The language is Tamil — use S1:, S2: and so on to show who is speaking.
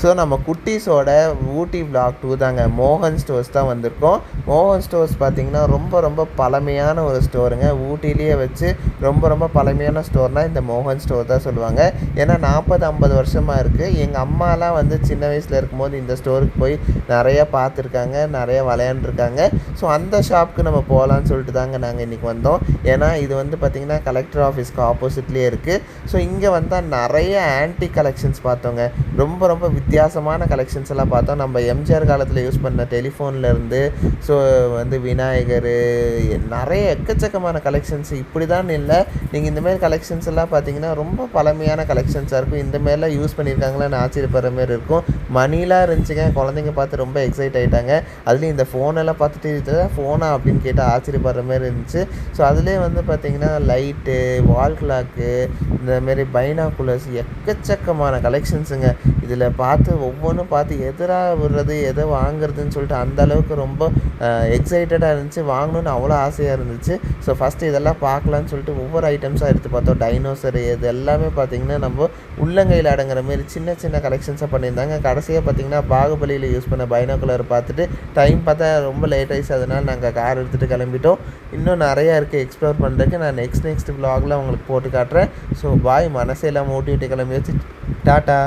S1: ஸோ நம்ம குட்டீஸோட ஊட்டி vlog 2 தாங்க. மோகன் ஸ்டோர்ஸ் தான் வந்திருக்கோம். மோகன் ஸ்டோர்ஸ் பார்த்திங்கன்னா ரொம்ப பழமையான ஒரு ஸ்டோருங்க. ஊட்டிலேயே வச்சு ரொம்ப பழமையான ஸ்டோர்னால் இந்த மோகன் ஸ்டோர் தான் சொல்லுவாங்க. ஏன்னா 40-50 வருஷமாக இருக்குது. எங்கள் அம்மாலாம் வந்து சின்ன வயசில் இருக்கும்போது இந்த ஸ்டோருக்கு போய் நிறையா பார்த்துருக்காங்க, நிறையா விளையாண்டுருக்காங்க. ஸோ அந்த ஷாப்புக்கு நம்ம போகலான்னு சொல்லிட்டு தாங்க நாங்கள் இன்றைக்கி வந்தோம். ஏன்னா இது வந்து பார்த்திங்கன்னா கலெக்டர் ஆஃபீஸ்க்கு ஆப்போசிட்லேயே இருக்குது. ஸோ இங்கே வந்தால் நிறைய ஆன்டிக் கலெக்ஷன்ஸ் பார்த்தோங்க. ரொம்ப வித்தியாசமான கலெக்ஷன்ஸ் எல்லாம் பார்த்தோம். நம்ம எம்ஜிஆர் காலத்தில் யூஸ் பண்ண டெலிஃபோன்லேருந்து ஸோ வந்து விநாயகர், நிறைய எக்கச்சக்கமான கலெக்ஷன்ஸ். இப்படி தான் இல்லை, நீங்கள் இந்தமாரி கலெக்ஷன்ஸ் எல்லாம் பார்த்தீங்கன்னா ரொம்ப பழமையான கலெக்ஷன்ஸாக இருக்கும். இந்தமாரிலாம் யூஸ் பண்ணியிருக்காங்களான்னு ஆச்சரியப்படுற மாரி இருக்கும். மணிலாம் இருந்துச்சுங்க. குழந்தைங்க பார்த்து ரொம்ப எக்ஸைட் ஆகிட்டாங்க. அதுலேயும் இந்த ஃபோனெல்லாம் பார்த்துட்டு இது ஃபோனா அப்படின்னு கேட்டால் ஆச்சரியப்படுற மாரி இருந்துச்சு. ஸோ அதிலே வந்து பார்த்திங்கன்னா லைட்டு, வால் கிளாக்கு, இந்தமாரி பைனாகுலர்ஸ், எக்கச்சக்கமான கலெக்ஷன்ஸுங்க. இதில் பார்த்து ஒவ்வொன்றும் பார்த்து எதிராக விடுறது, எதை வாங்குறதுன்னு சொல்லிட்டு அந்தளவுக்கு ரொம்ப எக்ஸைட்டடாக இருந்துச்சு. வாங்கணுன்னு அவ்வளோ ஆசையாக இருந்துச்சு. ஸோ ஃபஸ்ட்டு இதெல்லாம் பார்க்கலான்னு சொல்லிட்டு ஒவ்வொரு ஐட்டம்ஸாக எடுத்து பார்த்தோம். டைனோசரு இது எல்லாமே பார்த்திங்கன்னா நம்ம உள்ளங்கையில் அடங்குற மாரி சின்ன கலெக்ஷன்ஸாக பண்ணியிருந்தாங்க. கடைசியாக பார்த்திங்கன்னா பாகுபலியில் யூஸ் பண்ண பைனாகுலர் பார்த்துட்டு டைம் பார்த்தா ரொம்ப லேட் ஆகிடுச்சு. அதனால் நாங்கள் கார் எடுத்துகிட்டு கிளம்பிட்டோம். இன்னும் நிறையா இருக்குது எக்ஸ்ப்ளோர் பண்ணுறதுக்கு. நான் நெக்ஸ்ட் vlogல உங்களுக்கு போட்டு காட்டுறேன். ஸோ பாய், மனசையெல்லாம் மோட்டிவேட் கிளம்பி வச்சு டாட்டா.